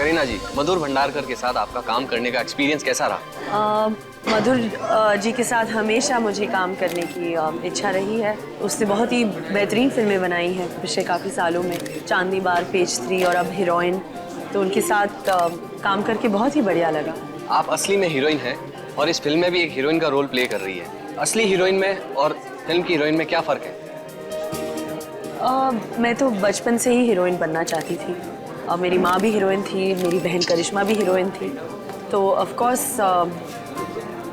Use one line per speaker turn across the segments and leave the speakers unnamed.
करीना जी, मधुर भंडारकर के साथ आपका काम करने का एक्सपीरियंस कैसा रहा?
मधुर जी के साथ हमेशा मुझे काम करने की इच्छा रही है। उसने बहुत ही बेहतरीन फिल्में बनाई हैं पिछले काफ़ी सालों में, चांदनी बार, पेज 3 और अब हीरोइन। तो उनके साथ काम करके बहुत ही बढ़िया लगा।
आप असली में हीरोइन हैं और इस फिल्म में भी एक हीरोइन का रोल प्ले कर रही है। असली हीरोइन में और फिल्म की हीरोइन में क्या फ़र्क है?
मैं तो बचपन से ही हीरोइन बनना चाहती थी। मेरी माँ भी हीरोइन थी, मेरी बहन करिश्मा भी हीरोइन थी। तो ऑफ कोर्स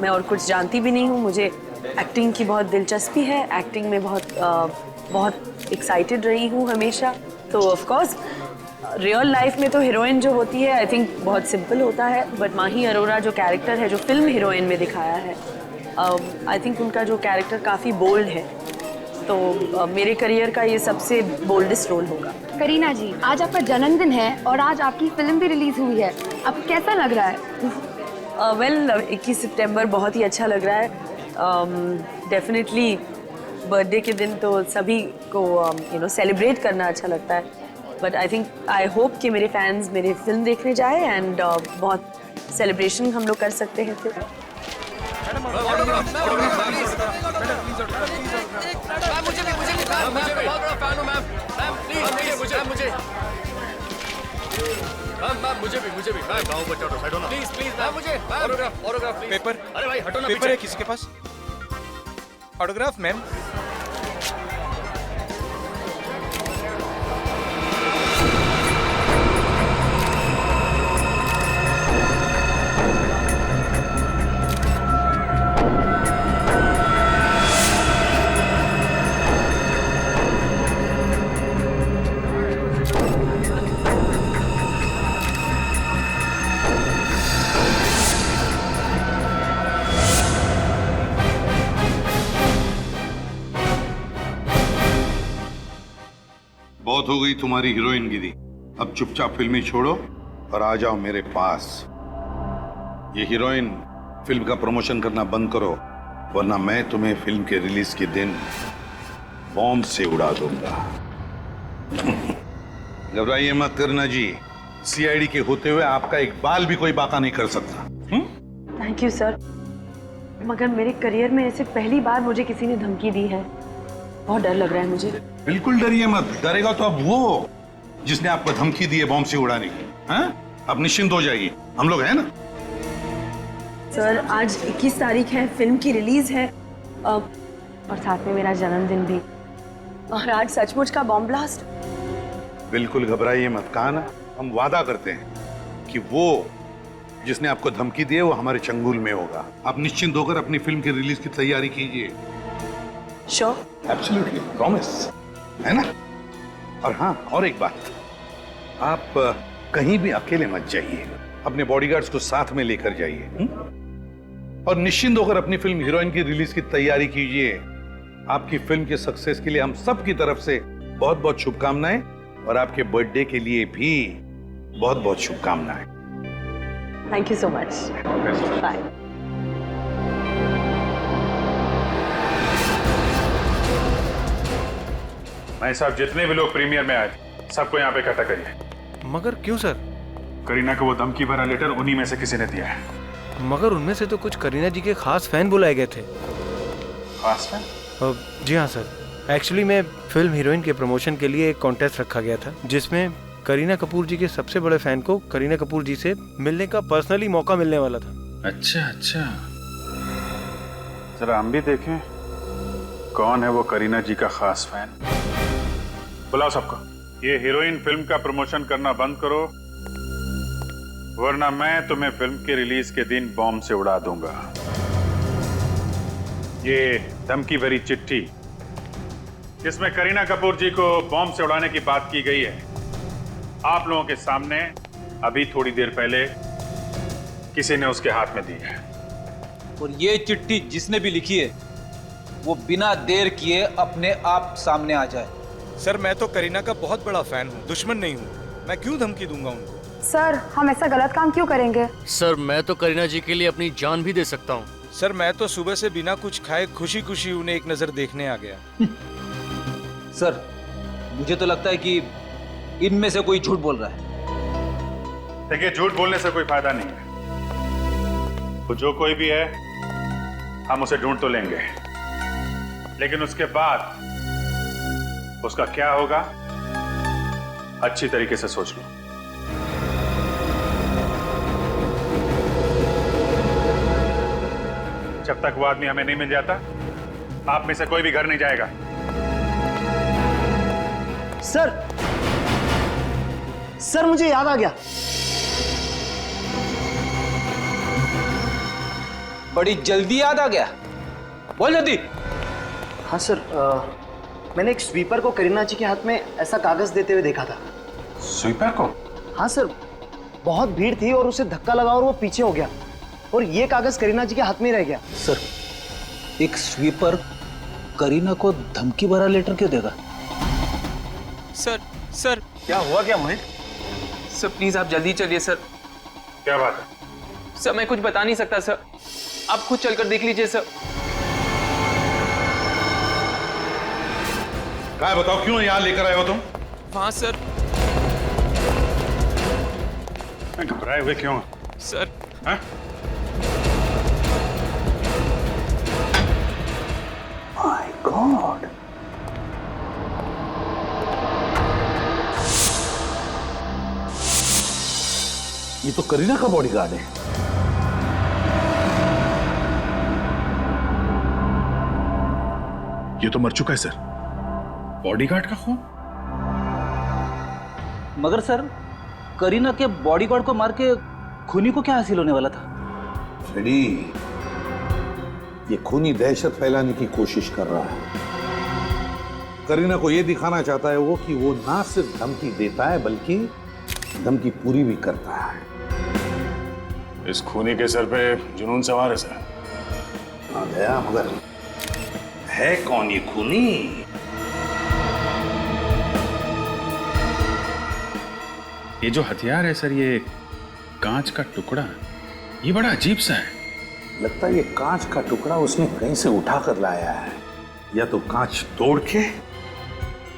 मैं और कुछ जानती भी नहीं हूँ। मुझे एक्टिंग की बहुत दिलचस्पी है, एक्टिंग में बहुत एक्साइटेड रही हूँ हमेशा। तो ऑफ कोर्स रियल लाइफ में तो हीरोइन जो होती है आई थिंक बहुत सिंपल होता है, बट माही अरोरा जो कैरेक्टर है, जो फिल्म हीरोइन में दिखाया है, आई थिंक उनका जो कैरेक्टर काफ़ी बोल्ड है। तो मेरे करियर का ये सबसे बोल्डेस्ट रोल होगा।
करीना जी, आज आपका जन्मदिन है और आज आपकी फिल्म भी रिलीज हुई है, आपको कैसा लग रहा है?
वेल 21 सितंबर बहुत ही अच्छा लग रहा है। डेफिनेटली बर्थडे के दिन तो सभी को सेलिब्रेट करना अच्छा लगता है, बट आई होप कि मेरे फैंस मेरे फिल्म देखने जाए एंड बहुत सेलिब्रेशन हम लोग कर सकते हैं फिर।
मुझे भी मैं गाँव बच्चा तो हटो ना प्लीज मैम, मुझे ऑटोग्राफ प्लीज। पेपर, अरे भाई हटो ना, पेपर है किसी के पास? Autograph ma'am.
बहुत हो गई तुम्हारी हीरोइन गिरी। अब चुपचाप फिल्में छोड़ो और आ जाओ मेरे पास। ये हीरोइन फिल्म का प्रमोशन करना बंद करो, वरना मैं तुम्हें फिल्म के रिलीज के दिन बॉम्ब से उड़ा दूंगा। घबराइए मत करीना जी, सीआईडी के होते हुए आपका एक बाल भी कोई बाका नहीं कर सकता।
थैंक यू सर, मगर मेरे करियर में ऐसे पहली बार मुझे किसी ने धमकी दी है। बहुत डर लग रहा है मुझे।
बिल्कुल डरिए मत, डरेगा तो अब वो जिसने आपको धमकी दी है बॉम्ब से उड़ाने की। हैं? अब निश्चिंत हो जाइए, हम लोग हैं ना।
सर आज 21 तारीख है, फिल्म की रिलीज है और साथ में मेरा जन्मदिन भी, और आज सचमुच का बॉम्ब ब्लास्ट।
बिल्कुल घबराइए मत, कहा ना हम वादा करते हैं कि वो जिसने आपको धमकी दी है वो हमारे चंगुल में होगा। आप निश्चिंत होकर अपनी फिल्म की रिलीज की तैयारी कीजिए।
श्योर,
एब्सोल्युटली, प्रॉमिस, है ना। और हाँ, और एक बात, आप कहीं भी अकेले मत जाइए, अपने बॉडीगार्ड्स को साथ में लेकर जाइए और निश्चिंत होकर अपनी फिल्म हीरोइन की रिलीज की तैयारी कीजिए। आपकी फिल्म के सक्सेस के लिए हम सब की तरफ से बहुत बहुत शुभकामनाएं, और आपके बर्थडे के लिए भी बहुत बहुत शुभकामनाएं।
Thank you so much, bye.
भाई साहब, जितने भी लोग प्रीमियर में आए थे सबको यहाँ पे इकट्ठा करिए।
मगर क्यों सर?
करीना को वो धमकी भरा लेटर उन्हीं में से किसी ने दिया है।
मगर उनमें से तो कुछ करीना जी के खास फैन बुलाए गए थे।
खास फैन?
जी हाँ सर, एक्चुअली मैं फिल्म हीरोइन के प्रमोशन के लिए एक कॉन्टेस्ट रखा गया था, जिसमें करीना कपूर जी के सबसे बड़े फैन को करीना कपूर जी से मिलने का पर्सनली मौका मिलने वाला था।
अच्छा अच्छा, जरा हम भी देखें कौन है वो करीना जी का खास फैन। बुलाओ सबको। ये हीरोइन फिल्म का प्रमोशन करना बंद करो, वरना मैं तुम्हें फिल्म के रिलीज के दिन बॉम्ब से उड़ा दूंगा। ये धमकी भरी चिट्ठी जिसमें करीना कपूर जी को बॉम्ब से उड़ाने की बात की गई है, आप लोगों के सामने अभी थोड़ी देर पहले किसी ने उसके हाथ में दी है।
और ये चिट्ठी जिसने भी लिखी है वो बिना देर किए अपने आप सामने आ जाए।
सर मैं तो करीना का बहुत बड़ा फैन हूँ, दुश्मन नहीं हूँ। मैं क्यों धमकी दूंगा उनको?
सर हम ऐसा गलत काम क्यों करेंगे?
सर मैं तो करीना जी के लिए अपनी जान भी दे सकता हूँ।
सर मैं तो सुबह से बिना कुछ खाए खुशी खुशी उन्हें एक नजर देखने आ गया।
सर मुझे तो लगता है कि इनमें से कोई झूठ बोल रहा है।
देखिए, झूठ बोलने से कोई फायदा नहीं है। वो जो कोई भी है, हम उसे ढूंढ तो लेंगे, लेकिन उसके बाद उसका क्या होगा अच्छी तरीके से सोच लो। जब तक वो आदमी हमें नहीं मिल जाता, आप में से कोई भी घर नहीं जाएगा।
सर मुझे याद आ गया।
बड़ी जल्दी याद आ गया, बोल जल्दी।
हाँ सर, मैंने एक स्वीपर को करीना जी के हाथ में ऐसा कागज देते हुए देखा था।
स्वीपर को?
हाँ सर, बहुत भीड़ थी और उसे धक्का लगा और वो पीछे हो गया और ये कागज करीना जी के हाथ में रह गया।
सर, एक स्वीपर करीना को धमकी भरा लेटर क्यों देगा?
सर
क्या हुआ क्या मोहित?
सर प्लीज आप जल्दी चलिए सर।
क्या बात है?
सर मैं कुछ बता नहीं सकता सर, आप खुद चलकर देख लीजिए सर।
क्या बताओ, क्यों यहाँ लेकर आए हो तुम?
वहाँ सर।
घबराए हुए क्यों
सर?
हाँ?
My God! ये तो करीना का बॉडीगार्ड है।
ये तो मर चुका है सर। बॉडीगार्ड का खून?
मगर सर, करीना के बॉडीगार्ड को मार के खूनी को क्या हासिल होने वाला था?
फ्रेडी, ये खूनी दहशत फैलाने की कोशिश कर रहा है। करीना को ये दिखाना चाहता है वो कि वो ना सिर्फ धमकी देता है बल्कि धमकी पूरी भी करता है।
इस खूनी के सर पे जुनून सवार है सर।
आ गया, मगर है कौन ये खूनी?
ये जो हथियार है सर, ये कांच का टुकड़ा, ये बड़ा अजीब सा है।
लगता है ये कांच का टुकड़ा उसने कहीं से उठा कर लाया है, या तो कांच तोड़ के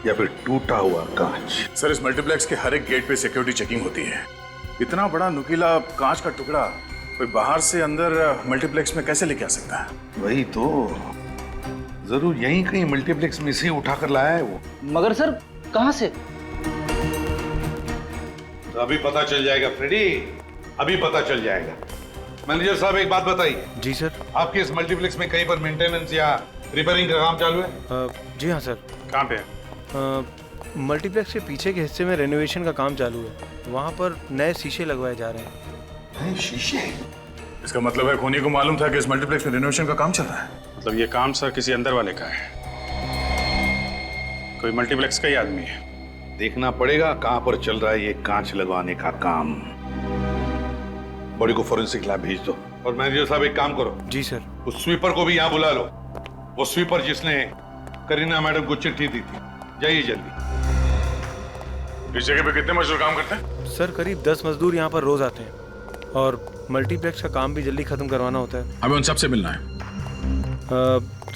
या फिर टूटा हुआ कांच।
सर, इस मल्टीप्लेक्स के हर एक गेट पे सिक्योरिटी चेकिंग होती है। इतना बड़ा नुकीला कांच का टुकड़ा कोई बाहर से अंदर मल्टीप्लेक्स में कैसे लेके आ सकता है?
वही तो, जरूर यहीं कहीं मल्टीप्लेक्स में से उठा कर लाया है वो।
मगर सर, कहां से?
तो अभी पता चल जाएगा फ्रेडी, अभी पता चल जाएगा। मैनेजर साहब, एक बात बताइए।
जी सर।
आपके इस मल्टीप्लेक्स में कहीं पर मेंटेनेंस या रिपेयरिंग का काम चालू है?
जी हाँ सर।
कहाँ पे?
मल्टीप्लेक्स के पीछे के हिस्से में रेनोवेशन का काम चालू है, वहाँ पर नए शीशे लगवाए जा रहे हैं।
नए शीशे?
इसका मतलब है खूनी को मालूम था कि इस मल्टीप्लेक्स में रिनोवेशन का काम चल रहा है। मतलब ये काम सर किसी अंदर वाले का है, कोई मल्टीप्लेक्स का ही आदमी है।
देखना पड़ेगा कहाँ पर चल रहा है ये कांच लगवाने का काम। बॉडी को फोरेंसिक लैब भेज दो। और मैनेजर साहब, एक काम करो।
जी सर।
उस स्वीपर को भी यहाँ बुला लो, वो स्वीपर जिसने करीना मैडम को चिट्ठी दी थी। जाइए जल्दी।
इस जगह पे कितने मजदूर काम करते हैं?
सर करीब 10 मजदूर यहाँ पर रोज आते हैं और मल्टीप्लेक्स का काम भी जल्दी खत्म करवाना होता है।
हमें उन सबसे मिलना है।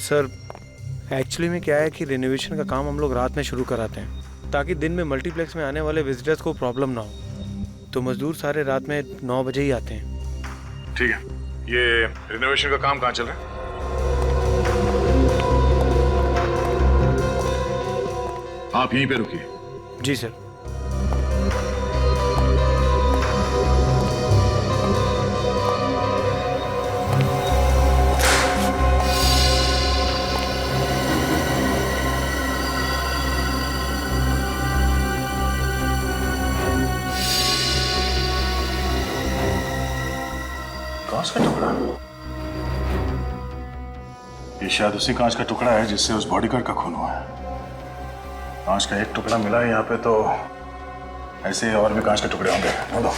सर एक्चुअली में क्या है कि रिनोवेशन का काम हम लोग रात में शुरू कराते हैं ताकि दिन में मल्टीप्लेक्स में आने वाले विजिटर्स को प्रॉब्लम ना हो। तो मजदूर सारे रात में 9 बजे ही आते हैं।
ठीक है, ये रिनोवेशन का काम कहाँ चल रहा है? आप यहीं पे रुकिए।
जी सर।
कांच का टुकड़ा? ये शायद उसी कांच का टुकड़ा है जिससे उस बॉडीगार्ड का खून हुआ है। कांच का एक टुकड़ा मिला है यहाँ पे, तो ऐसे और भी कांच के टुकड़े होंगे। बोलो।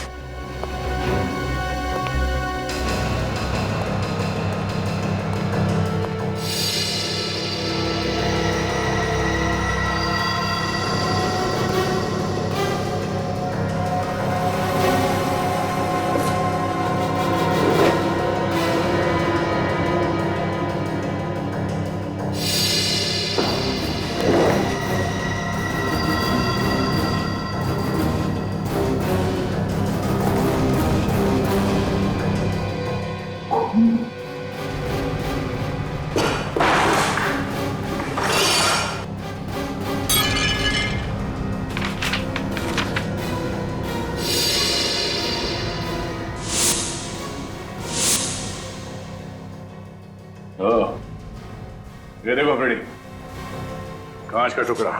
ये देखो फ्रेडी, कांच का टुकड़ा।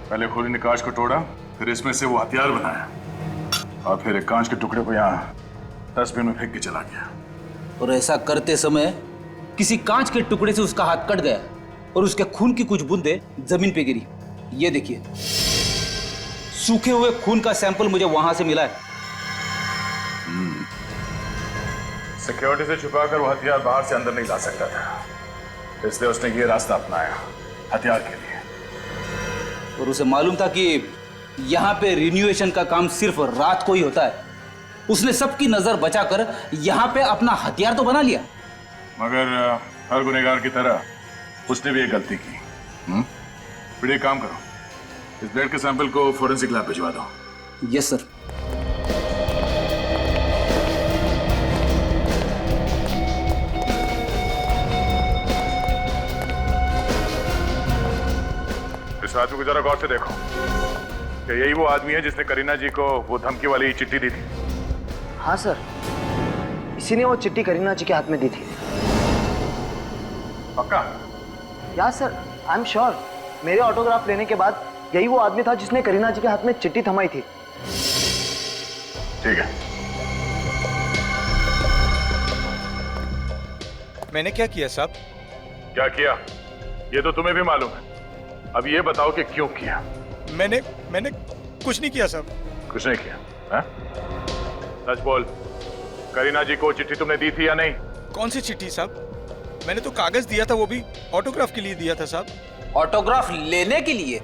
पहले खोली ने कांच को तोड़ा, फिर इसमें से वो हथियार बनाया और फिर एक कांच के टुकड़े को यहाँ डस्टबिन में फेंक के चला गया।
और ऐसा करते समय किसी कांच के टुकड़े से उसका हाथ कट गया और उसके खून की कुछ बूंदें जमीन पे गिरी। ये देखिए, सूखे हुए खून का सैंपल मुझे वहां से मिला है।
सिक्योरिटी से छुपाकर वो हथियार बाहर से अंदर नहीं ला सकता था, इसलिए उसने ये रास्ता अपनाया हथियार के लिए।
और उसे मालूम था कि यहाँ पे रिन्यूएशन का काम सिर्फ रात को ही होता है। उसने सबकी नजर बचाकर यहाँ पे अपना हथियार तो बना लिया।
मगर हर गुनहगार की तरह उसने भी एक गलती की। फिर एक काम करो, इस ब्लड के सैंपल को फोरेंसिक लैब भिजवा दो।
Yes sir.
इस आदमी को जरा गौर से देखो, क्या यही वो आदमी है जिसने करीना जी को वो धमकी वाली चिट्ठी दी थी?
हाँ सर, इसी ने वो चिट्ठी करीना जी के हाथ में दी थी।
पक्का?
या सर, आई एम श्योर। मेरे ऑटोग्राफ लेने के बाद यही वो आदमी था जिसने करीना जी के हाथ में चिट्ठी थमाई थी।
ठीक है।
मैंने क्या किया साहब?
क्या किया ये तो तुम्हें भी मालूम है। अब ये बताओ कि क्यों किया?
मैंने कुछ नहीं किया साहब।
कुछ नहीं किया है? सच बोल, करीना जी को चिट्ठी तुमने दी थी या नहीं?
कौन सी चिट्ठी साहब? मैंने तो कागज दिया था, वो भी ऑटोग्राफ के लिए दिया था साहब।
ऑटोग्राफ लेने के लिए,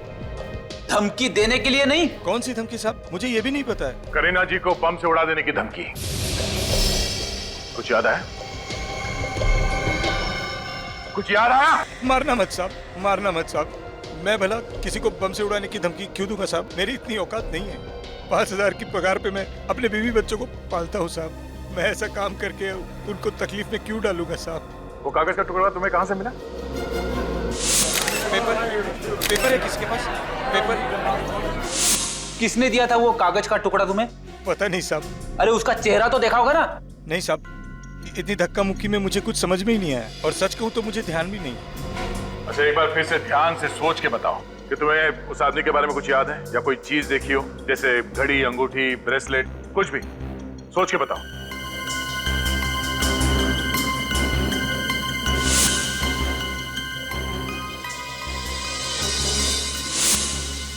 धमकी देने के लिए नहीं।
कौन सी धमकी साहब? मुझे ये भी नहीं पता है।
करीना जी को बम से उड़ा देने की धमकी, कुछ याद आया? कुछ याद आया?
मारना मत साहब, मारना मत साहब। मैं भला किसी को बम से उड़ाने की धमकी क्यों दूंगा साहब? मेरी इतनी औकात नहीं है। 5,000 की पगार पे मैं अपने बीवी बच्चों को पालता हूँ साहब। मैं ऐसा काम करके उनको तकलीफ में क्यों डालूंगा साहब?
वो कागज का टुकड़ा तुम्हें कहां से मिला?
पेपर है किसके पास? पेपर
किसने दिया था वो कागज का टुकड़ा तुम्हें?
पता नहीं साहब।
अरे उसका चेहरा तो देखा होगा ना?
नहीं साहब, इतनी धक्का मुक्की में मुझे कुछ समझ में ही नहीं आया, और सच कहूँ तो मुझे ध्यान भी नहीं।
अच्छा, एक बार फिर से ध्यान से सोच के बताओ कि तुम्हें उस आदमी के बारे में कुछ याद है या कोई चीज देखी हो, जैसे घड़ी, अंगूठी, ब्रेसलेट, कुछ भी। सोच के बताओ।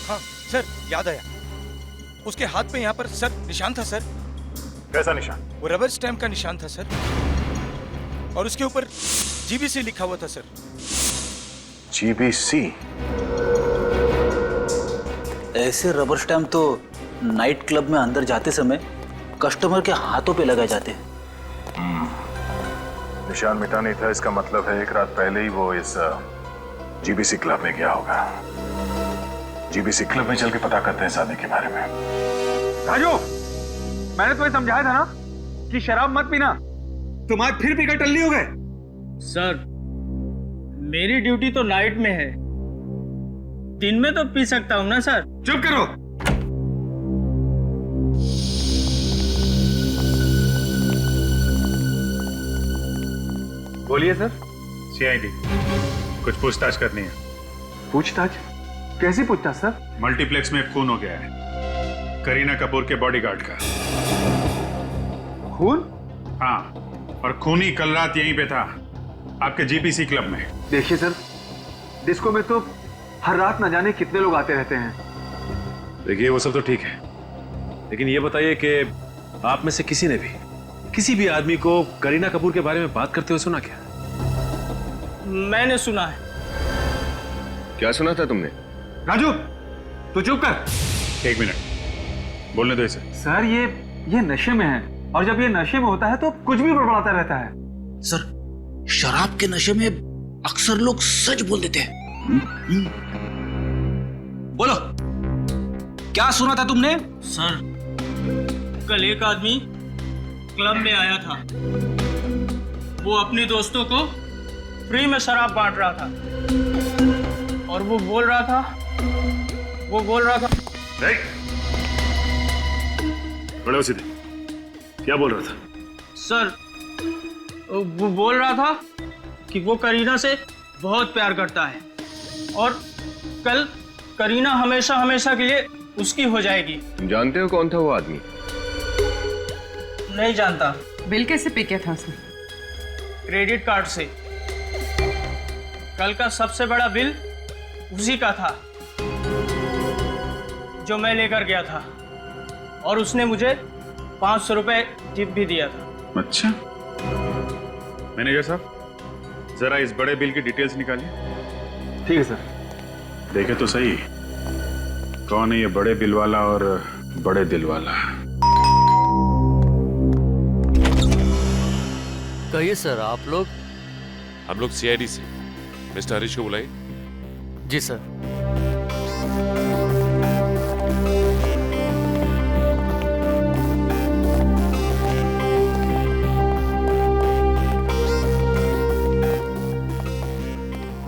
हाँ सर, याद आया। उसके हाथ पे यहाँ पर सर निशान था सर।
कैसा निशान?
वो रबर स्टैम्प का निशान था सर, और उसके ऊपर जीबीसी लिखा हुआ था सर।
जीबीसी?
ऐसे रबर स्टैम्प तो नाइट क्लब में अंदर जाते समय कस्टमर के हाथों पे लगाए जाते हैं।
निशान मिटा नहीं था, इसका मतलब है एक रात पहले ही वो इस जीबीसी क्लब में गया होगा। जीबीसी क्लब में चल के पता करते हैं इस आदमी के बारे में।
राजू, मैंने तुम्हें समझाया था ना कि शराब मत पीना। तुम आज फिर पीकर टल्ली हो गए।
सर, मेरी ड्यूटी तो नाइट में है, दिन में तो पी सकता हूँ ना सर।
चुप करो। बोलिए सर।
सीआईडी, कुछ पूछताछ करनी है।
पूछताछ? कैसी पूछताछ सर?
मल्टीप्लेक्स में खून हो गया है, करीना कपूर के बॉडीगार्ड का।
खून?
हाँ, और खूनी कल रात यहीं पे था, आपके जीपीसी क्लब में।
देखिए सर, डिस्को में तो हर रात न जाने कितने लोग आते रहते हैं।
देखिए वो सब तो ठीक है, लेकिन ये बताइए कि आप में से किसी ने भी किसी भी आदमी को करीना कपूर के बारे में बात करते हुए सुना क्या?
मैंने सुना है।
क्या सुना था तुमने?
राजू, तू चुप कर।
एक मिनट, बोलने दो इसे।
सर, ये नशे में है, और जब ये नशे में होता है तो कुछ भी बड़बड़ाता रहता है।
सर, शराब के नशे में अक्सर लोग सच बोल देते हैं। बोलो, क्या सुना था तुमने?
सर, कल एक आदमी क्लब में आया था। वो अपने दोस्तों को फ्री में शराब बांट रहा था, और वो बोल रहा था
बड़े सीधे, क्या बोल रहा था?
सर, वो बोल रहा था कि वो करीना से बहुत प्यार करता है और कल करीना हमेशा हमेशा के लिए उसकी हो जाएगी।
तुम जानते हो कौन था वो आदमी?
नहीं जानता।
बिल कैसे पे किया था उसने?
क्रेडिट कार्ड से। कल का सबसे बड़ा बिल उसी का था जो मैं लेकर गया था और उसने मुझे 500 रुपए टिप भी दिया था।
अच्छा, मैनेजर साहब जरा इस बड़े बिल की डिटेल्स निकालिए।
ठीक है सर।
देखे तो सही कौन है ये बड़े बिल वाला और बड़े दिल वाला।
कहिए सर, आप लोग?
हम लोग सीआईडी से। मिस्टर हरीश को बुलाइए।
जी सर।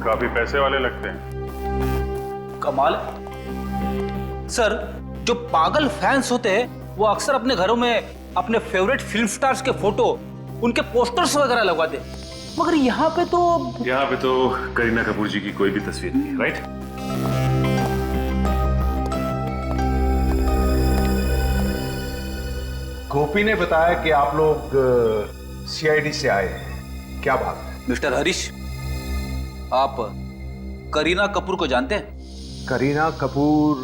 काफी पैसे वाले लगते हैं।
कमाल। सर, जो पागल फैंस होते हैं वो अक्सर अपने घरों में अपने फेवरेट फिल्म स्टार्स के फोटो, उनके पोस्टर्स वगैरह लगवाते, मगर यहाँ पे तो
करीना कपूर जी की कोई भी तस्वीर नहीं है, राइट?
गोपी ने बताया कि आप लोग सीआईडी से आए हैं, क्या बात है?
मिस्टर हरीश, आप करीना कपूर को जानते हैं?
करीना कपूर,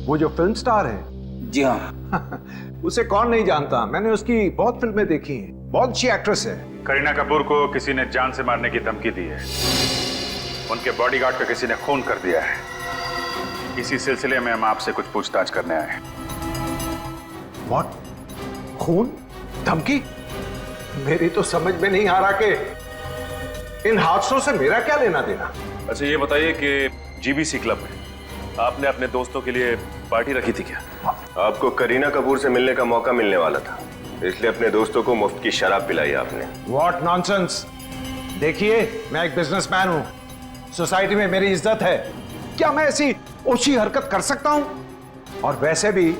वो जो फिल्म स्टार है?
जी हाँ।
उसे कौन नहीं जानता, मैंने उसकी बहुत फिल्में देखी हैं, बहुत अच्छी एक्ट्रेस है।
करीना कपूर को किसी ने जान से मारने की धमकी दी है, उनके बॉडीगार्ड को किसी ने खून कर दिया है। इसी सिलसिले में हम आपसे कुछ पूछताछ करने आए हैं।
व्हाट? खून? धमकी? मेरी तो समझ में नहीं आ रहा कि इन हादसों से मेरा क्या लेना देना।
अच्छा ये बताइए कि जीबीसी क्लब में आपने अपने दोस्तों के लिए पार्टी रखी थी क्या?
आपको करीना कपूर से मिलने का मौका मिलने वाला था, इसलिए अपने दोस्तों को मुफ्त की शराब पिलाई आपने।
What nonsense. देखिए, मैं एक बिजनेसमैन हूं, सोसाइटी में मेरी इज्जत है, क्या मैं ऐसी ओछी हरकत कर सकता हूं? और वैसे भी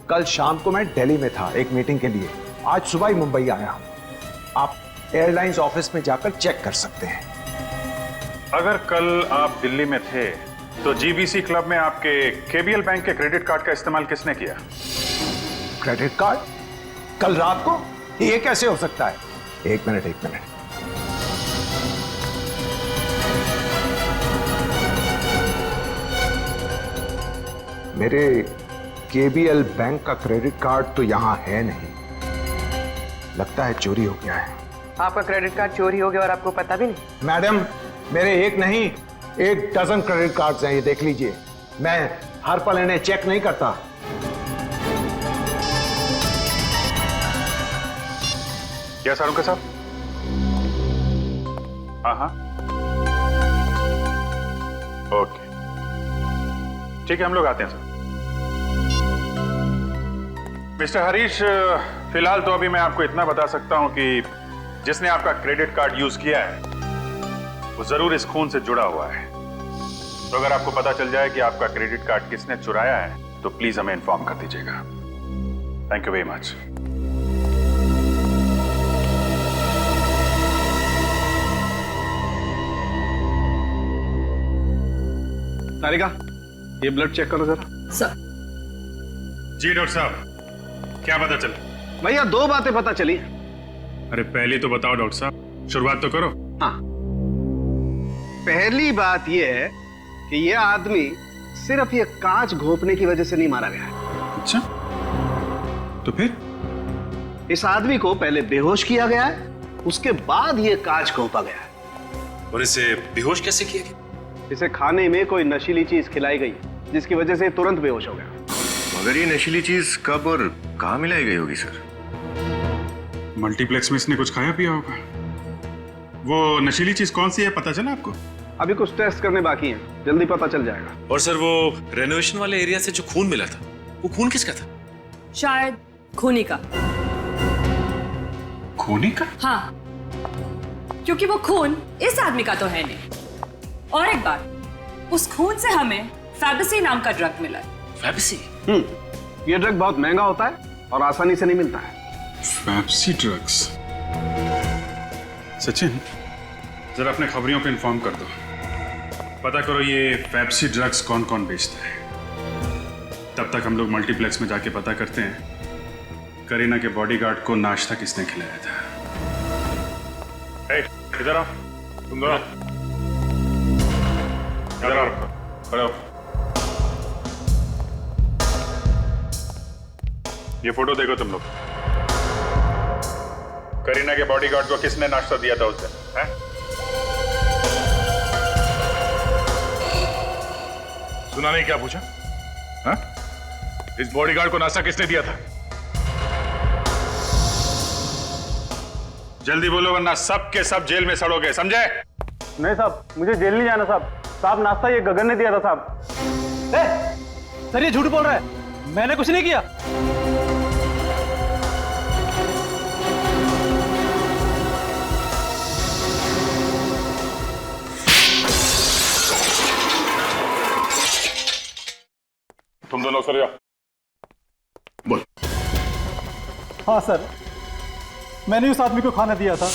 कल शाम को मैं दिल्ली में था एक मीटिंग के लिए, आज सुबह ही मुंबई आया हूं। आप एयरलाइंस ऑफिस में जाकर चेक कर सकते हैं।
अगर कल आप दिल्ली में थे तो जीबीसी क्लब में आपके केबीएल बैंक के क्रेडिट कार्ड का इस्तेमाल किसने किया?
Credit card? कल रात को? ये कैसे हो सकता है? एक मिनट। मेरे केबीएल बैंक का क्रेडिट कार्ड तो यहां है नहीं, लगता है चोरी हो गया है।
आपका क्रेडिट कार्ड चोरी हो गया और आपको पता भी नहीं?
मैडम, मेरे एक नहीं 1 डजन क्रेडिट कार्ड्स हैं, ये देख लीजिए। मैं हर पल इन्हें चेक नहीं करता।
क्या सारुका साहब? हाँ, ओके, ठीक है, हम लोग आते हैं सर। मिस्टर हरीश, फिलहाल तो अभी मैं आपको इतना बता सकता हूं कि जिसने आपका क्रेडिट कार्ड यूज किया है वो जरूर इस खून से जुड़ा हुआ है। तो अगर आपको पता चल जाए कि आपका क्रेडिट कार्ड किसने चुराया है तो प्लीज हमें इन्फॉर्म कर दीजिएगा। Thank you very much.
Tarika, ये ब्लड चेक करो जरा।
सर।
जी डॉक्टर साहब, क्या पता चला?
भैया 2 बातें पता चली।
अरे पहले तो बताओ डॉक्टर साहब, शुरुआत तो करो।
हाँ, पहली बात यह है कि यह आदमी सिर्फ ये कांच घोंपने की वजह से नहीं मारा गया है।
अच्छा, तो फिर?
इस आदमी को पहले बेहोश किया गया है, उसके बाद ये कांच घोंपा गया है।
और इसे बेहोश कैसे किया गया?
इसे खाने में कोई नशीली चीज खिलाई गई जिसकी वजह से तुरंत बेहोश हो गया।
मगर ये नशीली चीज कब और कहाँ मिलाई गई होगी सर?
मल्टीप्लेक्स में इसने कुछ खाया पिया होगा। वो नशीली चीज कौन सी है पता चला आपको?
अभी कुछ टेस्ट करने बाकी हैं, जल्दी पता चल जाएगा।
और सर, वो रेनोवेशन वाले एरिया से जो खून मिला था, वो खून किसका था?
शायद खूनी का।
खूनी का?
हाँ, क्योंकि वो खून इस आदमी का तो है नहीं। और एक बात, उस खून से हमें फैबिसी नाम का ड्रग मिला है।
फैबिसी?
ये ड्रग बहुत महंगा होता है और आसानी से नहीं मिलता है।
फैबिसी ड्रग्स? सचिन, जरा अपने खबरियों को इन्फॉर्म कर दो। पता करो ये पेप्सी ड्रग्स कौन कौन बेचता है। तब तक हम लोग मल्टीप्लेक्स में जाके पता करते हैं करीना के बॉडीगार्ड को नाश्ता किसने खिलाया था। इधर आओ, तुम दोनों इधर आओ, खड़े हो। ये फोटो देखो तुम लोग। करीना के बॉडीगार्ड को किसने नाश्ता दिया था उस दिन, हैं?
सुना नहीं क्या पूछा? हाँ? इस बॉडीगार्ड को नाश्ता किसने दिया था?
जल्दी बोलो वरना सब के सब जेल में सड़ोगे, समझे?
नहीं साहब, मुझे जेल नहीं जाना साहब। साहब नाश्ता ये गगन ने दिया था साहब।
सर ये झूठ बोल रहा है, मैंने कुछ नहीं किया।
तुम दोनों सर जाओ। बोल।
हाँ सर, मैंने उस आदमी को खाना दिया था,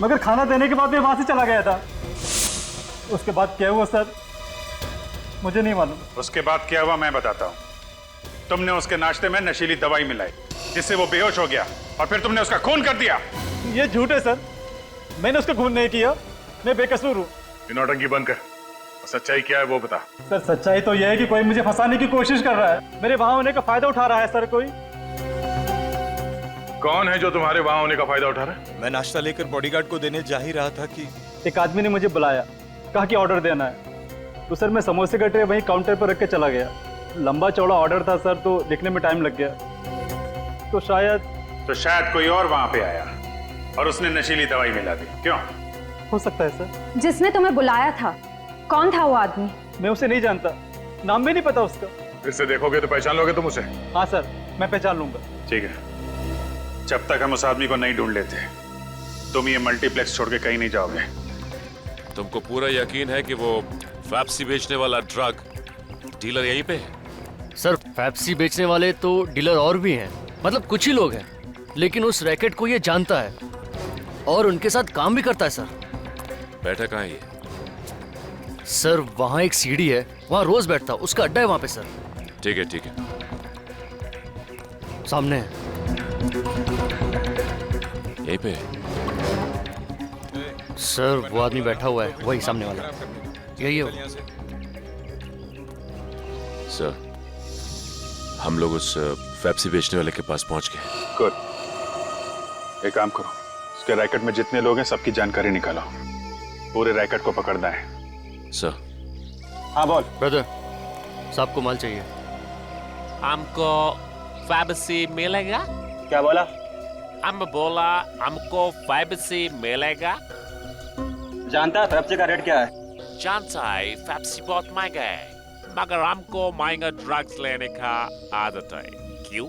मगर खाना देने के बाद मैं वहां से चला गया था। उसके बाद क्या हुआ सर, मुझे नहीं मालूम।
उसके बाद क्या हुआ मैं बताता हूँ। तुमने उसके नाश्ते में नशीली दवाई मिलाई जिससे वो बेहोश हो गया और फिर तुमने उसका खून कर दिया।
ये झूठ है सर, मैंने उसका खून नहीं किया, मैं बेकसूर हूँ।
नौटंकी बंद कर, सच्चाई क्या है वो बता।
सर सच्चाई तो यह है कि कोई मुझे फंसाने की कोशिश कर रहा है, मेरे वहां होने का फायदा उठा रहा है सर। कोई
कौन है जो तुम्हारे वहां होने का फायदा उठा रहा है?
मैं नाश्ता लेकर बॉडीगार्ड को देने जा ही रहा था कि
एक आदमी ने मुझे बुलाया, कहा कि ऑर्डर देना है। तो सर मैं समोसे का ट्रे वहीं काउंटर पर रख के चला गया। लंबा चौड़ा ऑर्डर था सर, तो लिखने में टाइम लग गया। तो शायद
कोई और वहां पे आया और उसने नशीली दवाई मिला दी। क्यों?
हो सकता है सर।
जिसने तुम्हें बुलाया था कौन था वो आदमी?
मैं उसे नहीं जानता, नाम भी नहीं पता उसका।
फिर से देखोगे तो पहचान लोगे तुम उसे?
हाँ सर, मैं पहचान लूंगा।
ठीक है, जब तक हम उस आदमी को नहीं ढूंढ लेते तुम ये मल्टीप्लेक्स छोड़ के कहीं नहीं जाओगे।
तुमको पूरा यकीन है कि वो पेप्सी बेचने वाला ड्रग डीलर यहीं पे है?
सर पेप्सी बेचने वाले तो डीलर और भी हैं, मतलब कुछ ही लोग हैं, लेकिन उस रैकेट को ये जानता है और उनके साथ काम भी करता है। सर
बैठा कहाँ है ये?
सर वहाँ एक सीढ़ी है, वहाँ रोज बैठता, उसका अड्डा है वहाँ पे सर।
ठीक है ठीक है,
सामने है।
यहीं पे?
सर वो आदमी बैठा हुआ है, वही सामने वाला, यही है वो।
सर हम लोग उस पेप्सी बेचने वाले के पास पहुंच गए।
गुड। एक काम करो, उसके रैकेट में जितने लोग हैं सबकी जानकारी निकालो, पूरे रैकेट को पकड़ना है।
सर।
हाँ बोल।
ब्रदर साहब को माल चाहिए।
हमको पेप्सी मिलेगा?
क्या बोला?
हम बोला हमको पेप्सी मिलेगा।
जानता है पेप्सी का रेट क्या है?
जानता है पेप्सी बहुत महंगा है, मगर हमको महंगा ड्रग्स लेने का आदत है। क्यों?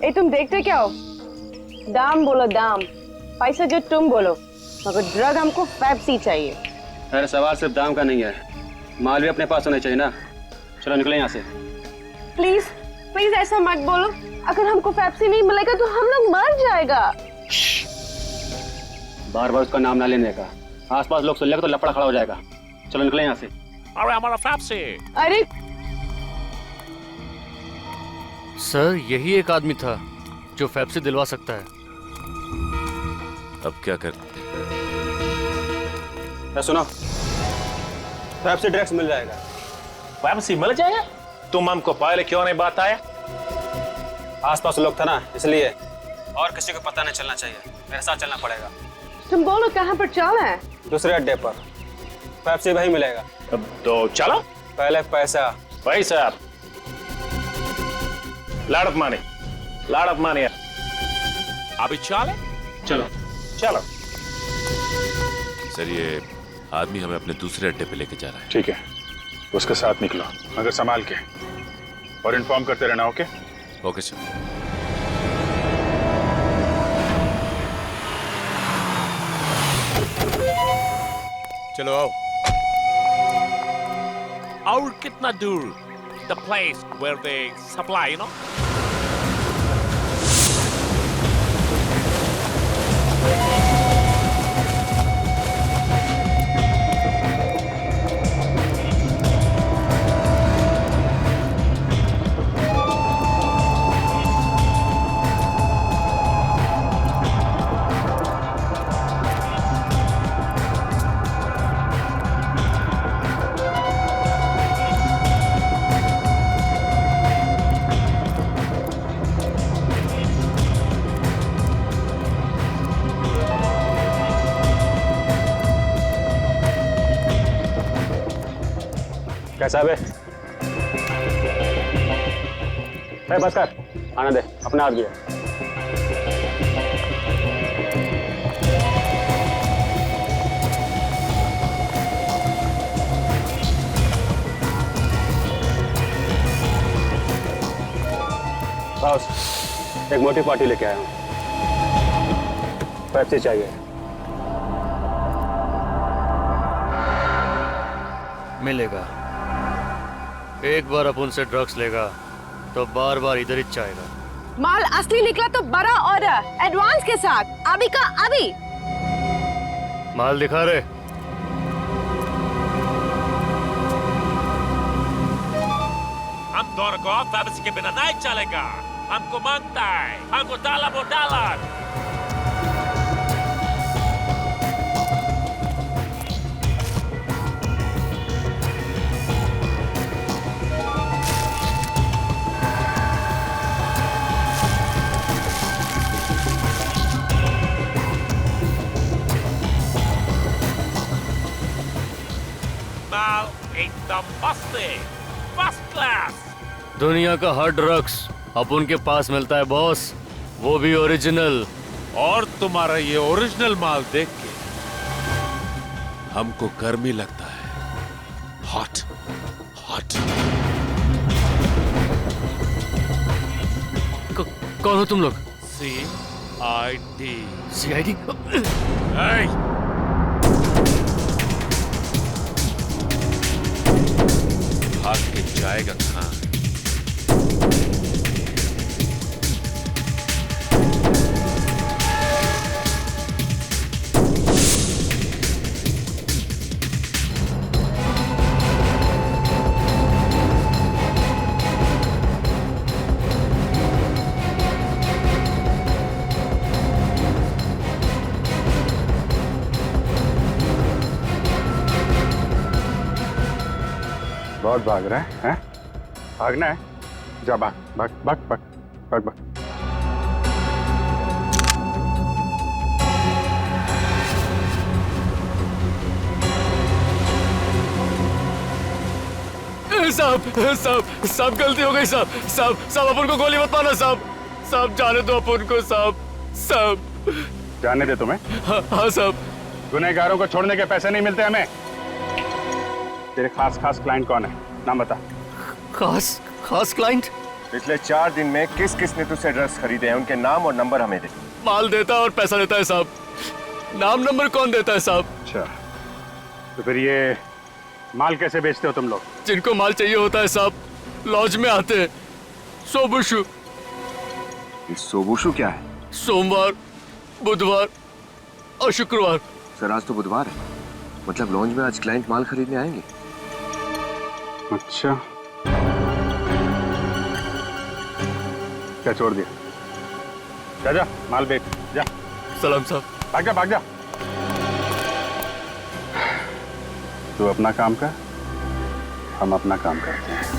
ए तुम देखते क्या हो? दाम बोलो दाम, पैसा जो तुम बोलो, मगर ड्रग हमको पेप्सी चाहिए।
अरे सवाल सिर्फ दाम का नहीं है, माल भी अपने पास होना चाहिए ना। चलो निकले यहाँ से।
प्लीज प्लीज ऐसा मत बोलो, अगर हमको पेप्सी नहीं मिलेगा तो हम लोग मर जाएगा।
बार बार उसका नाम ना लेने का, आसपास लोग सुन लेगा तो लफड़ा खड़ा हो जाएगा। चलो निकले यहाँ से।
अरे हमारा पेप्सी।
अरे
सर यही एक आदमी था जो पेप्सी दिलवा सकता है।
अब क्या करते?
सुनो, पेप्सी ड्रग्स मिल जाएगा।
पेप्सी मिल जाएगा? तुम हमको पहले क्यों नहीं बताया?
आसपास लोग था ना, इसलिए। और किसी को पता नहीं चलना चाहिए, मेरे साथ चलना पड़ेगा।
तुम बोलो कहाँ पर चलना है?
दूसरे अड्डे पर, पेप्सी वही मिलेगा।
अब तो चलो।
पहले पैसा।
पैसा? लाड़प माने। अभी चले?
चलो
चलो।
सर ये आदमी हमें अपने दूसरे अड्डे पे लेके जा रहा है।
ठीक है, उसके साथ निकलो, मगर संभाल के, और इन्फॉर्म करते रहना। ओके?
Okay sir.
चलो आओ।
और कितना दूर? The place where they supply, you know?
कैसा है बे? बस कर, आने दे, अपने हाथ दिया। बॉस, एक मोटी पार्टी लेके आया हूँ। पेप्सी चाहिए।
मिलेगा। एक बार अपन से ड्रग्स लेगा तो बार बार इधर ही चाहेगा।
माल असली निकला तो बड़ा ऑर्डर, एडवांस के साथ, अभी का अभी।
माल दिखा रहे।
हम दोनों को पेप्सी के बिना नहीं चलेगा। हमको मांगता है, हमको $1। माल एकदम मस्त है, फर्स्ट क्लास।
दुनिया का हर ड्रग्स अपन के पास मिलता है बॉस, वो भी ओरिजिनल।
और तुम्हारा ये ओरिजिनल माल देख के हमको गर्मी लगता है। Hot hot.
कौन हो तुम लोग?
CID।
CID?
भाग के जाएगा कहाँ?
बहुत भाग रहा है, हैं? भागना है? जा भाग, भाग, भाग, भाग, भाग, भाग।
साहब गलती हो गई साहब अपन को गोली मत मारना साहब जाने दो अपन को साहब।
जाने दे तुम्हें?
हाँ साहब।
गुनहगारों को छोड़ने के पैसे नहीं मिलते हमें। तेरे खास क्लाइंट कौन है? नाम बता।
खास क्लाइंट?
पिछले 4 दिन में किस किसने तुझसे ड्रग्स खरीदे हैं, उनके नाम और नंबर हमें दे।
माल देता है और पैसा देता है साहब, नाम नंबर कौन देता है साहब?
अच्छा, तो फिर ये माल कैसे बेचते हो तुम लोग?
जिनको माल चाहिए होता है साहब, लॉज में आते हैं। सोबुशु।
सोबुशु क्या है?
सोमवार, बुधवार और शुक्रवार।
सर आज तो बुधवार है, मतलब लॉन्ज में आज क्लाइंट माल खरीदने आएंगे।
अच्छा, क्या छोड़ दिया? जा माल बेच जा।
सलाम साहब।
भाग जा। तू अपना काम कर, हम अपना काम करते हैं।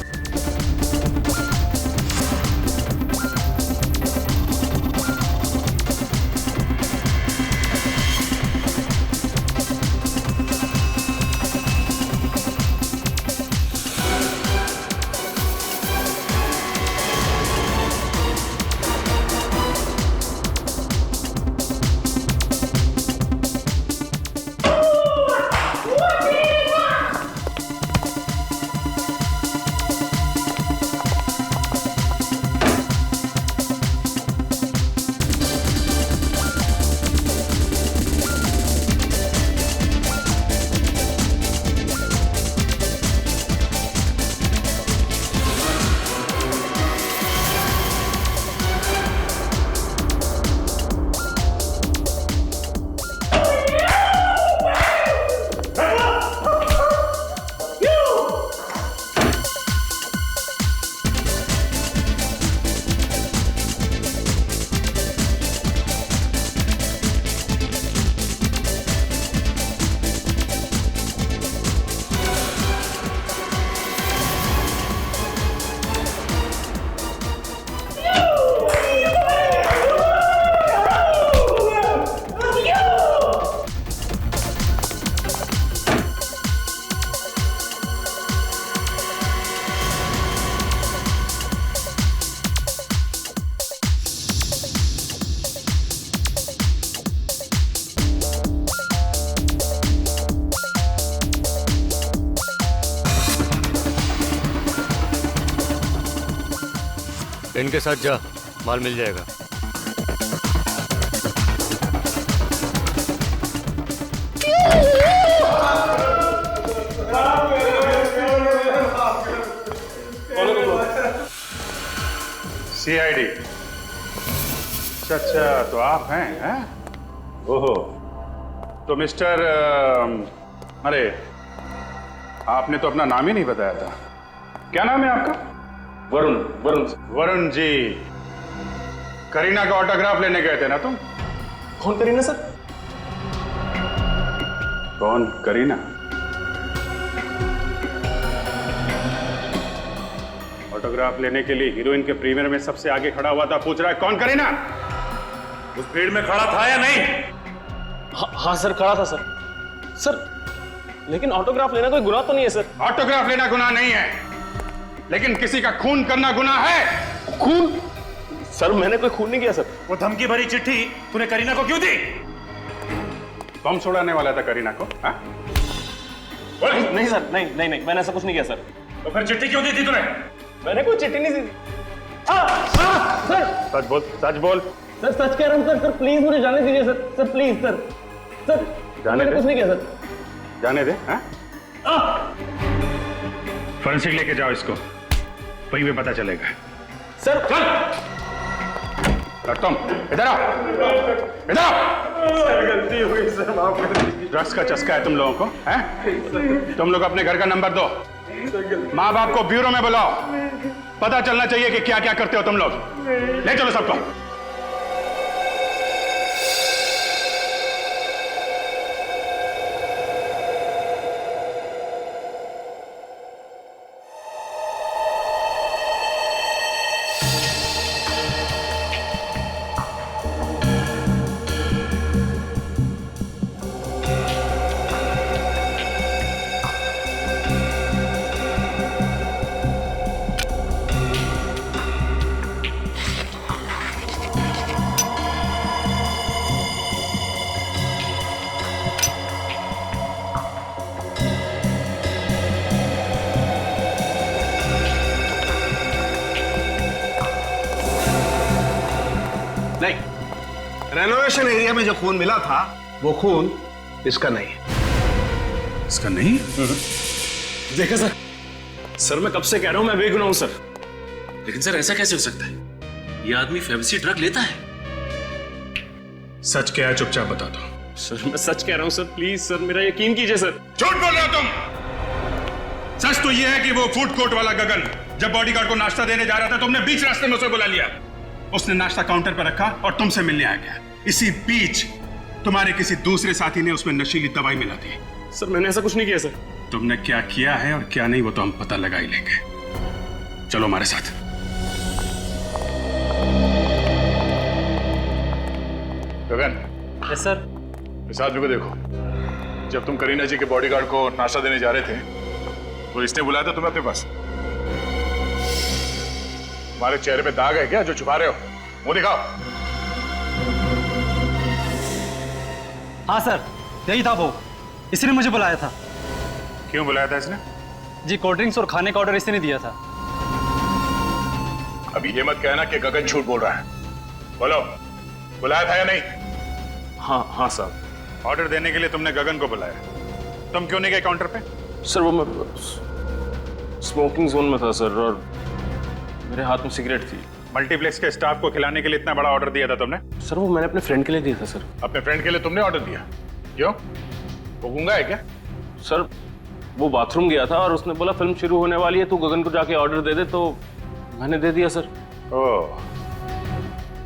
इनके साथ जा, माल मिल जाएगा।
सीआईडी। अच्छा, तो आप हैं? ओहो, तो मिस्टर अरे आपने तो अपना नाम ही नहीं बताया था। क्या नाम है आपका?
वरुण।
वरुण जी, करीना का ऑटोग्राफ लेने गए थे ना तुम?
कौन करीना सर?
कौन करीना? ऑटोग्राफ लेने के लिए हीरोइन के प्रीमियर में सबसे आगे खड़ा हुआ था, पूछ रहा है कौन करीना? उस भीड़ में खड़ा था या नहीं?
हाँ सर, खड़ा था सर। सर लेकिन ऑटोग्राफ लेना कोई गुनाह तो नहीं है सर।
ऑटोग्राफ लेना गुनाह नहीं है, लेकिन किसी का खून करना गुनाह है।
खून? सर मैंने कोई खून नहीं किया सर।
वो धमकी भरी चिट्ठी तूने करीना को क्यों दी? बम छुड़ाने वाला था करीना को? हाँ?
नहीं सर, नहीं, मैंने ऐसा कुछ नहीं किया सर।
तो फिर चिट्ठी क्यों दी थी तूने?
मैंने कोई चिट्ठी नहीं दी। सर
सच बोल, सच बोल।
सर सच कह रहा हूँ सर, प्लीज मुझे जाने दीजिए सर, प्लीज सर,
जाने दे।
कुछ नहीं किया सर।
जाने दे। फोरेंसिक लेके जाओ इसको, वहीं पे पता चलेगा।
सर
चल। और तुम इधर आओ, इधर आओ।
गलती हो गई सर, माफ कर दीजिए।
ड्रग्स का चस्का है तुम लोगों को, हैं? तुम लोग अपने घर का नंबर दो, माँ बाप को ब्यूरो में बुलाओ, पता चलना चाहिए कि क्या क्या करते हो तुम लोग। ले चलो सबको।
रेनोवेशन एरिया में जो खून मिला था वो खून इसका नहीं है।
इसका नहीं?
देखा सर, मैं कब से कह रहा हूं मैं बेगुनाह हूं सर।
लेकिन सर ऐसा कैसे हो सकता है? ये आदमी फैंसी ड्रग लेता है।
सच क्या है चुपचाप बता दो।
सर मैं सच कह रहा हूं सर, प्लीज सर मेरा यकीन कीजिए सर।
झूठ बोल रहे हो तुम। सच तो ये है कि वो फूड कोर्ट वाला गगन जब बॉडीगार्ड को नाश्ता देने जा रहा था, तुमने बीच रास्ते में उसे बुला लिया। उसने नाश्ता काउंटर पर रखा और तुमसे मिलने आ गया। इसी बीच तुम्हारे किसी दूसरे साथी ने उसमें नशीली दवाई मिला दी।
सर मैंने ऐसा कुछ नहीं किया सर।
तुमने क्या किया है और क्या नहीं वो तो हम पता लगा ही लेंगे। चलो हमारे साथ। गगन।
Yes sir.
इस आदमी को देखो। जब तुम करीना जी के बॉडीगार्ड को नाश्ता देने जा रहे थे तो इसने बुलाया था तुम्हें अपने पास। तुम्हारे चेहरे पे दाग है क्या जो छुपा रहे हो? मुंह दिखाओ।
हाँ सर, यही था वो, इसने मुझे बुलाया था।
क्यों बुलाया था इसने?
जी कोल्ड ड्रिंक्स और खाने का ऑर्डर इसने दिया था।
अभी ये मत कहना कि गगन झूठ बोल रहा है। बोलो, बुलाया था या नहीं?
हाँ साहब।
ऑर्डर देने के लिए तुमने गगन को बुलाया। तुम क्यों नहीं गए काउंटर पे?
सर वो मैं स्मोकिंग जोन में था सर, और मेरे हाथ में सिगरेट थी।
मल्टीप्लेक्स के स्टाफ को खिलाने के लिए इतना बड़ा ऑर्डर दिया था तुमने?
सर वो मैंने अपने फ्रेंड के लिए दिया था सर।
अपने फ्रेंड के लिए तुमने ऑर्डर दिया? क्यों? वो गूंगा है क्या?
सर वो बाथरूम गया था और उसने बोला फिल्म शुरू होने वाली है, तू गगन को जाके ऑर्डर दे दे, तो मैंने दे दिया सर।
ओह,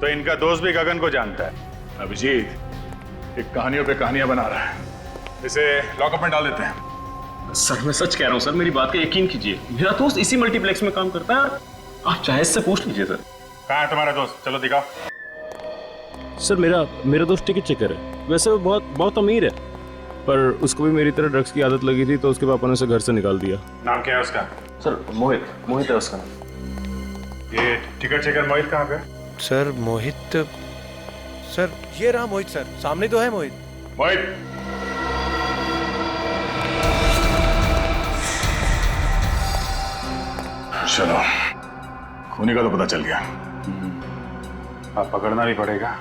तो इनका दोस्त भी गगन को जानता है। अभिजीत एक कहानियों पे कहानियां बना रहा है, इसे लॉकअप में डाल देते हैं।
सर मैं सच कह रहा हूँ सर, मेरी बात का यकीन कीजिए। मेरा दोस्त इसी मल्टीप्लेक्स में काम करता है, आप चाहे इससे पूछ लीजिए सर।
कहाँ है तुम्हारा दोस्त? चलो दिखाओ।
सर मेरा दोस्त टिकट चेकर है। वैसे वो बहुत अमीर है, पर उसको भी मेरी तरह ड्रग्स की आदत लगी थी, तो उसके पापा ने उसे घर से निकाल दिया।
नाम क्या है उसका?
सर मोहित है उसका नाम।
ये टिकट चेकर मोहित कहाँ पे?
सर मोहित, सर ये रहा मोहित सर, सामने तो है मोहित।
मोहित, चलो खूनी का तो पता चल गया। अब पकड़ना भी पड़ेगा।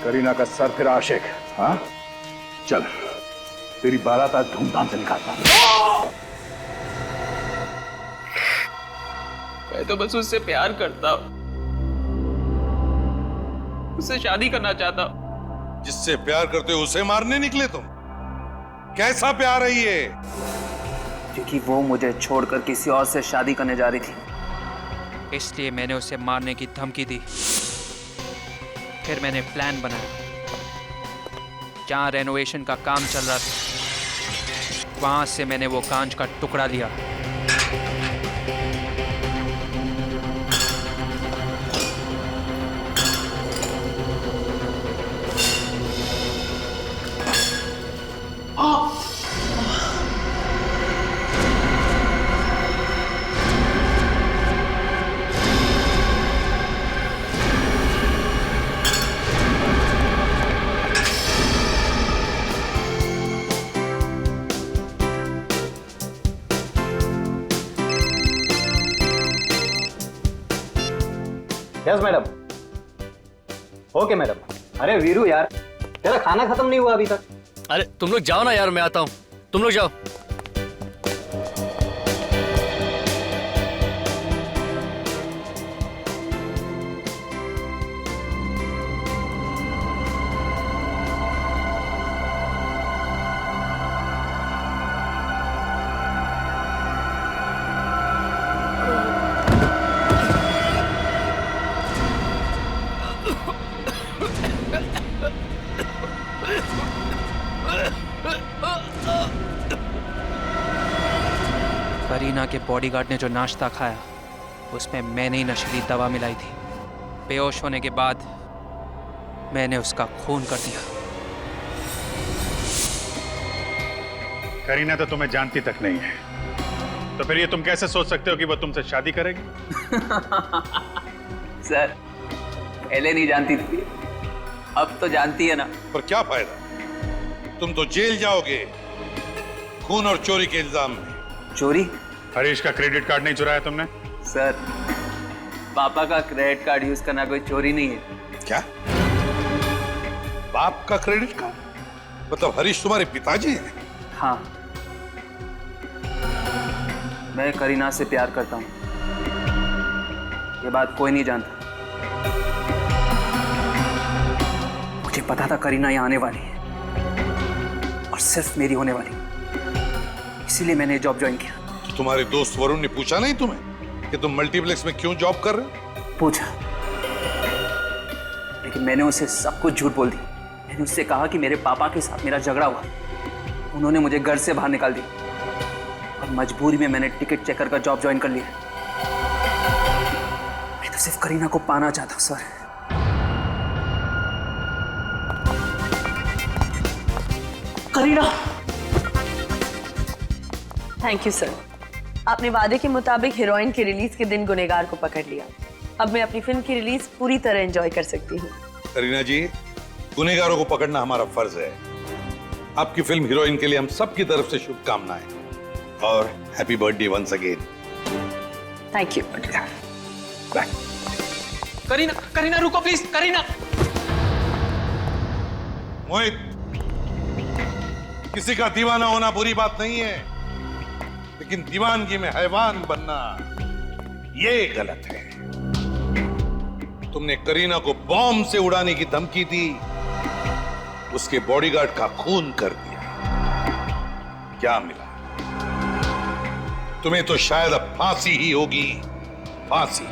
करीना का सर फिर आशिक। हाँ चल, तेरी बारात आज धूमधाम से निकालता हूं।
मैं तो बस उससे प्यार करता हूँ, उससे शादी करना चाहता हूँ।
जिससे प्यार करते हो उसे मारने निकले तुम? कैसा प्यार है ये?
क्योंकि वो मुझे छोड़कर किसी और से शादी करने जा रही थी,
इसलिए मैंने उसे मारने की धमकी दी। फिर मैंने प्लान बनाया। जहाँ रेनोवेशन का काम चल रहा था, वहां से मैंने वो कांच का टुकड़ा लिया।
Yes madam. Okay madam. अरे वीरू यार, तेरा खाना खत्म नहीं हुआ अभी तक।
अरे तुम लोग जाओ ना यार, मैं आता हूँ, तुम लोग जाओ।
करीना के बॉडीगार्ड ने जो नाश्ता खाया, उसमें मैंने ही नशीली दवा मिलाई थी। बेहोश होने के बाद मैंने उसका खून कर दिया।
करीना तो तुम्हें जानती तक नहीं है, तो फिर ये तुम कैसे सोच सकते हो कि वो तुमसे शादी करेगी?
सर, पहले नहीं जानती थी, अब तो जानती है ना।
पर क्या फायदा, तुम तो जेल जाओगे खून और चोरी के इल्जाम में।
चोरी?
हरीश का क्रेडिट कार्ड नहीं चुराया तुमने?
सर, पापा का क्रेडिट कार्ड यूज करना कोई चोरी नहीं है।
क्या? बाप का क्रेडिट कार्ड? मतलब हरीश तुम्हारे पिताजी हैं?
हाँ, मैं करीना से प्यार करता हूँ, ये बात कोई नहीं जानता। मुझे पता था करीना यहाँ आने वाली है और सिर्फ मेरी होने वाली, इसीलिए मैंने जॉब ज्वाइन किया।
तो तुम्हारे दोस्त वरुण ने पूछा नहीं तुम्हें कि तुम मल्टीप्लेक्स में क्यों जॉब कर रहे हो?
पूछा, लेकिन मैंने उसे सब कुछ झूठ बोल दी। मैंने उससे कहा कि मेरे पापा के साथ मेरा झगड़ा हुआ, उन्होंने मुझे घर से बाहर निकाल दिया और मजबूरी में मैंने टिकट चेकर का जॉब ज्वाइन कर लिया। मैं तो सिर्फ करीना को पाना चाहता हूं sir.
Kareena, thank you sir. आपने वादे के मुताबिक हीरोइन की रिलीज के दिन गुनहगार को पकड़ लिया। अब मैं अपनी फिल्म की रिलीज पूरी तरह एंजॉय कर सकती हूँ।
करीना जी, गुनहगारों को पकड़ना हमारा फर्ज है, आपकी फिल्म हीरोइन के लिए हम सबकी तरफ से शुभकामनाएं और happy birthday once again.
Thank you.
Bye.
Kareena, Kareena रुको प्लीज, करीना।
मोहित, किसी का दीवाना होना बुरी बात नहीं है, लेकिन दीवानगी में हैवान बनना ये गलत है। तुमने करीना को बॉम्ब से उड़ाने की धमकी दी, उसके बॉडीगार्ड का खून कर दिया। क्या मिला? तुम्हें तो शायद अब फांसी ही होगी, फांसी।